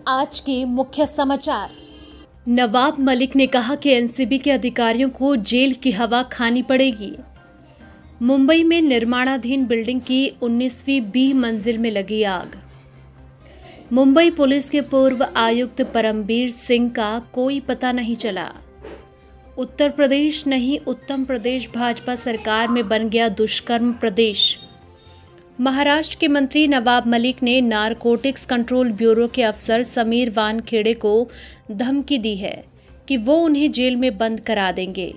आज के मुख्य समाचार। नवाब मलिक ने कहा कि एनसीबी के अधिकारियों को जेल की हवा खानी पड़ेगी। मुंबई में निर्माणाधीन बिल्डिंग की 19वीं बी मंजिल में लगी आग। मुंबई पुलिस के पूर्व आयुक्त परमबीर सिंह का कोई पता नहीं चला। उत्तर प्रदेश नहीं, उत्तम प्रदेश भाजपा सरकार में बन गया दुष्कर्म प्रदेश। महाराष्ट्र के मंत्री नवाब मलिक ने नारकोटिक्स कंट्रोल ब्यूरो के अफसर समीर वानखेड़े को धमकी दी है कि वो उन्हें जेल में बंद करा देंगे।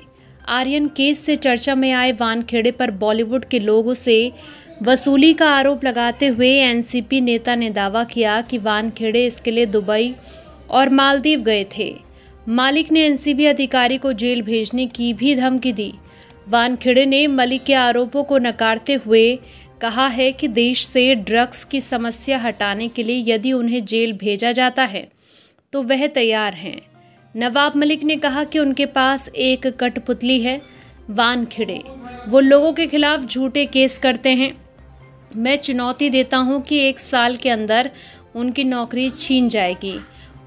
आर्यन केस से चर्चा में आए वानखेड़े पर बॉलीवुड के लोगों से वसूली का आरोप लगाते हुए एनसीपी नेता ने दावा किया कि वानखेड़े इसके लिए दुबई और मालदीव गए थे। मालिक ने एनसीबी अधिकारी को जेल भेजने की भी धमकी दी। वानखेड़े ने मलिक के आरोपों को नकारते हुए कहा है कि देश से ड्रग्स की समस्या हटाने के लिए यदि उन्हें जेल भेजा जाता है तो वह तैयार हैं। नवाब मलिक ने कहा कि उनके पास एक कठपुतली है, वानखेड़े। वो लोगों के खिलाफ झूठे केस करते हैं। मैं चुनौती देता हूं कि 1 साल के अंदर उनकी नौकरी छीन जाएगी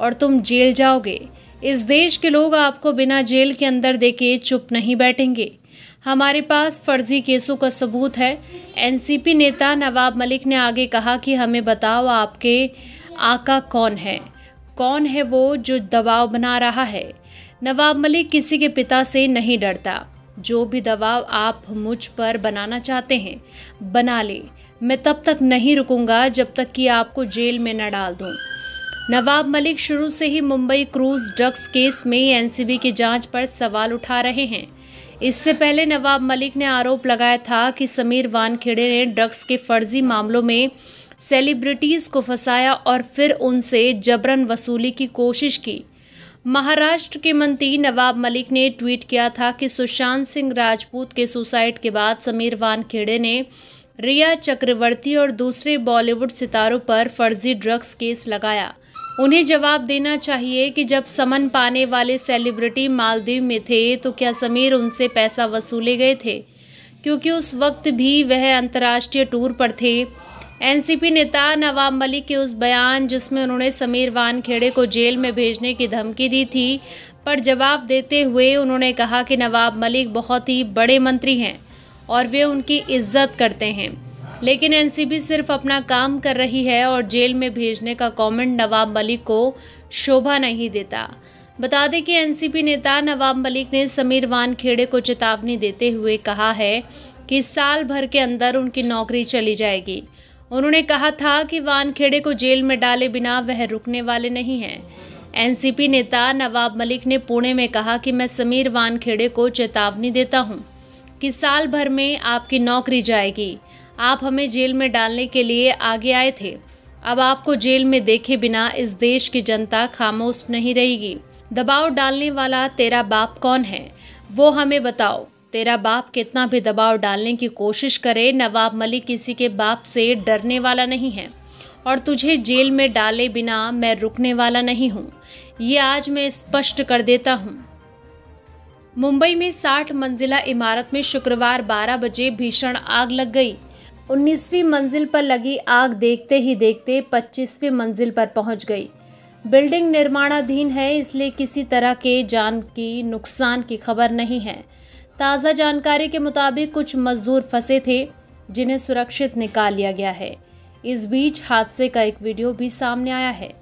और तुम जेल जाओगे। इस देश के लोग आपको बिना जेल के अंदर देखे चुप नहीं बैठेंगे। हमारे पास फर्जी केसों का सबूत है। एनसीपी नेता नवाब मलिक ने आगे कहा कि हमें बताओ आपके आका कौन है वो जो दबाव बना रहा है। नवाब मलिक किसी के पिता से नहीं डरता। जो भी दबाव आप मुझ पर बनाना चाहते हैं बना ले। मैं तब तक नहीं रुकूंगा जब तक कि आपको जेल में न डाल दूं। नवाब मलिक शुरू से ही मुंबई क्रूज ड्रग्स केस में एनसीबी की जांच पर सवाल उठा रहे हैं। इससे पहले नवाब मलिक ने आरोप लगाया था कि समीर वानखेड़े ने ड्रग्स के फर्जी मामलों में सेलिब्रिटीज को फंसाया और फिर उनसे जबरन वसूली की कोशिश की। महाराष्ट्र के मंत्री नवाब मलिक ने ट्वीट किया था कि सुशांत सिंह राजपूत के सुसाइड के बाद समीर वानखेड़े ने रिया चक्रवर्ती और दूसरे बॉलीवुड सितारों पर फर्जी ड्रग्स केस लगाया। उन्हें जवाब देना चाहिए कि जब समन पाने वाले सेलिब्रिटी मालदीव में थे तो क्या समीर उनसे पैसा वसूले गए थे, क्योंकि उस वक्त भी वह अंतर्राष्ट्रीय टूर पर थे। एनसीपी नेता नवाब मलिक के उस बयान जिसमें उन्होंने समीर वानखेड़े को जेल में भेजने की धमकी दी थी, पर जवाब देते हुए उन्होंने कहा कि नवाब मलिक बहुत ही बड़े मंत्री हैं और वे उनकी इज्जत करते हैं, लेकिन एनसीबी सिर्फ अपना काम कर रही है और जेल में भेजने का कमेंट नवाब मलिक को शोभा नहीं देता। बता दें कि एनसीबी नेता नवाब मलिक ने समीर वानखेड़े को चेतावनी देते हुए कहा है कि साल भर के अंदर उनकी नौकरी चली जाएगी। उन्होंने कहा था कि वानखेड़े को जेल में डाले बिना वह रुकने वाले नहीं हैं। एनसीपी नेता नवाब मलिक ने पुणे में कहा कि मैं समीर वानखेड़े को चेतावनी देता हूं कि साल भर में आपकी नौकरी जाएगी। आप हमें जेल में डालने के लिए आगे आए थे। अब आपको जेल में देखे बिना इस देश की जनता खामोश नहीं रहेगी। दबाव डालने वाला तेरा बाप कौन है, वो हमें बताओ। तेरा बाप कितना भी दबाव डालने की कोशिश करे, नवाब मलिक किसी के बाप से डरने वाला नहीं है और तुझे जेल में डाले बिना मैं रुकने वाला नहीं हूँ। ये आज मैं स्पष्ट कर देता हूँ। मुंबई में 60 मंजिला इमारत में शुक्रवार 12 बजे भीषण आग लग गई। 19वीं मंजिल पर लगी आग देखते ही देखते 25वीं मंजिल पर पहुंच गई। बिल्डिंग निर्माणाधीन है, इसलिए किसी तरह के जान की नुकसान की खबर नहीं है। ताज़ा जानकारी के मुताबिक कुछ मजदूर फंसे थे जिन्हें सुरक्षित निकाल लिया गया है। इस बीच हादसे का एक वीडियो भी सामने आया है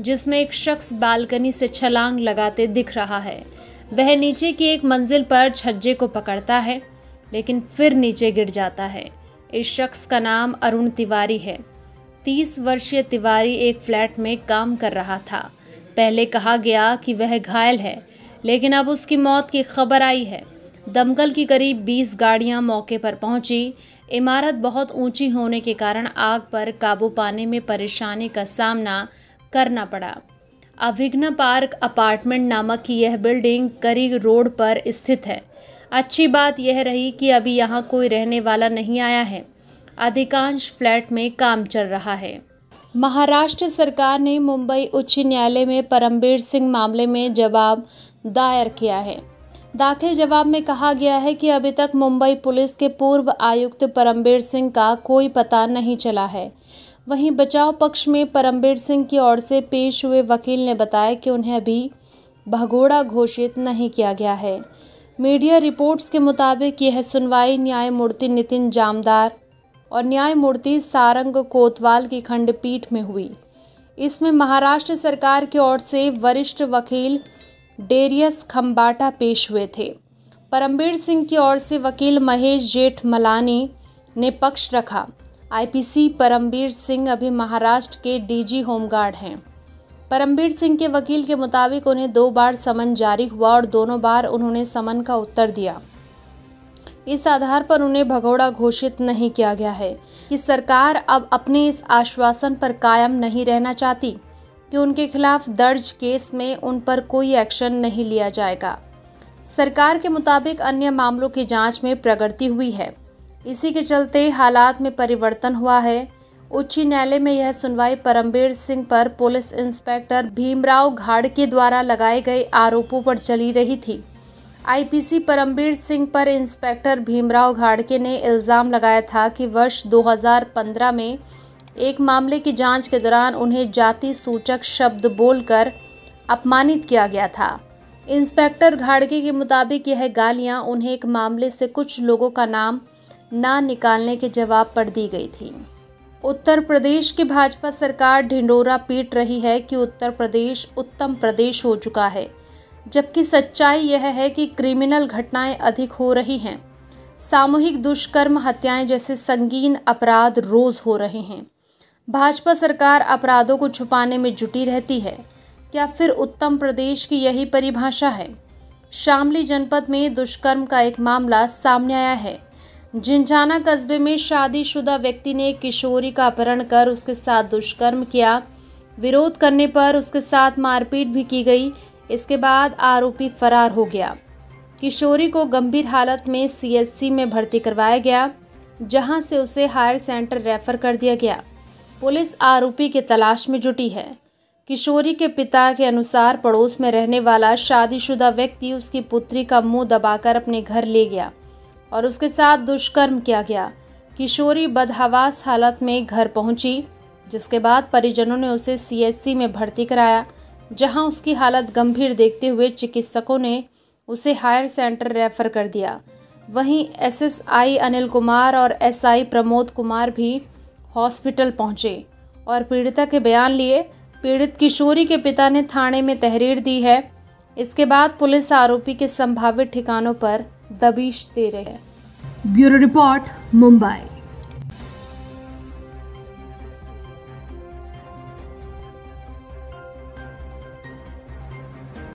जिसमें एक शख्स बालकनी से छलांग लगाते दिख रहा है। वह नीचे की एक मंजिल पर छज्जे को पकड़ता है लेकिन फिर नीचे गिर जाता है। इस शख्स का नाम अरुण तिवारी है। 30 वर्षीय तिवारी एक फ्लैट में काम कर रहा था। पहले कहा गया कि वह घायल है, लेकिन अब उसकी मौत की खबर आई है। दमकल की करीब 20 गाड़ियां मौके पर पहुंची। इमारत बहुत ऊंची होने के कारण आग पर काबू पाने में परेशानी का सामना करना पड़ा। अभिघ्न पार्क अपार्टमेंट नामक की यह बिल्डिंग करी रोड पर स्थित है। अच्छी बात यह रही कि अभी यहाँ कोई रहने वाला नहीं आया है। अधिकांश फ्लैट में काम चल रहा है। महाराष्ट्र सरकार ने मुंबई उच्च न्यायालय में परमबीर सिंह मामले में जवाब दायर किया है। दाखिल जवाब में कहा गया है कि अभी तक मुंबई पुलिस के पूर्व आयुक्त परमबीर सिंह का कोई पता नहीं चला है। वहीं बचाव पक्ष में परमबीर सिंह की ओर से पेश हुए वकील ने बताया कि उन्हें अभी भगोड़ा घोषित नहीं किया गया है। मीडिया रिपोर्ट्स के मुताबिक यह सुनवाई न्यायमूर्ति नितिन जामदार और न्यायमूर्ति सारंग कोतवाल की खंडपीठ में हुई। इसमें महाराष्ट्र सरकार की ओर से वरिष्ठ वकील डेरियस खंबाटा पेश हुए थे। परमबीर सिंह की ओर से वकील महेश जेठमलानी ने पक्ष रखा। आईपीसी परमबीर सिंह अभी महाराष्ट्र के डीजी होमगार्ड हैं। परमबीर सिंह के वकील के मुताबिक उन्हें 2 बार समन जारी हुआ और दोनों बार उन्होंने समन का उत्तर दिया। इस आधार पर उन्हें भगोड़ा घोषित नहीं किया गया है कि सरकार अब अपने इस आश्वासन पर कायम नहीं रहना चाहती कि उनके खिलाफ दर्ज केस में उन पर कोई एक्शन नहीं लिया जाएगा। सरकार के मुताबिक अन्य मामलों की जांच में प्रगति हुई है, इसी के चलते हालात में परिवर्तन हुआ है। उच्च न्यायालय में यह सुनवाई परमबीर सिंह पर पुलिस इंस्पेक्टर भीमराव घाड़के द्वारा लगाए गए आरोपों पर चली रही थी। आईपीसी परमबीर सिंह पर इंस्पेक्टर भीमराव घाड़के ने इल्ज़ाम लगाया था कि वर्ष 2015 में एक मामले की जांच के दौरान उन्हें जाति सूचक शब्द बोलकर अपमानित किया गया था। इंस्पेक्टर घाड़के के मुताबिक यह गालियां उन्हें एक मामले से कुछ लोगों का नाम ना निकालने के जवाब पर दी गई थी। उत्तर प्रदेश की भाजपा सरकार ढिंढोरा पीट रही है कि उत्तर प्रदेश उत्तम प्रदेश हो चुका है, जबकि सच्चाई यह है कि क्रिमिनल घटनाएं अधिक हो रही हैं। सामूहिक दुष्कर्म, हत्याएं जैसे संगीन अपराध रोज हो रहे हैं। भाजपा सरकार अपराधों को छुपाने में जुटी रहती है। क्या फिर उत्तम प्रदेश की यही परिभाषा है? शामली जनपद में दुष्कर्म का एक मामला सामने आया है। जिंझाना कस्बे में शादीशुदा व्यक्ति ने एक किशोरी का अपहरण कर उसके साथ दुष्कर्म किया। विरोध करने पर उसके साथ मारपीट भी की गई। इसके बाद आरोपी फरार हो गया। किशोरी को गंभीर हालत में सीएचसी में भर्ती करवाया गया, जहां से उसे हायर सेंटर रेफर कर दिया गया। पुलिस आरोपी की तलाश में जुटी है। किशोरी के पिता के अनुसार पड़ोस में रहने वाला शादीशुदा व्यक्ति उसकी पुत्री का मुंह दबाकर अपने घर ले गया और उसके साथ दुष्कर्म किया गया। किशोरी बदहवास हालत में घर पहुंची, जिसके बाद परिजनों ने उसे सीएचसी में भर्ती कराया, जहां उसकी हालत गंभीर देखते हुए चिकित्सकों ने उसे हायर सेंटर रेफर कर दिया। वहीं एसएसआई अनिल कुमार और एसआई प्रमोद कुमार भी हॉस्पिटल पहुंचे और पीड़िता के बयान लिए। पीड़ित किशोरी के पिता ने थाने में तहरीर दी है। इसके बाद पुलिस आरोपी के संभावित ठिकानों पर दबिश दे रही है। Bureau report, Mumbai.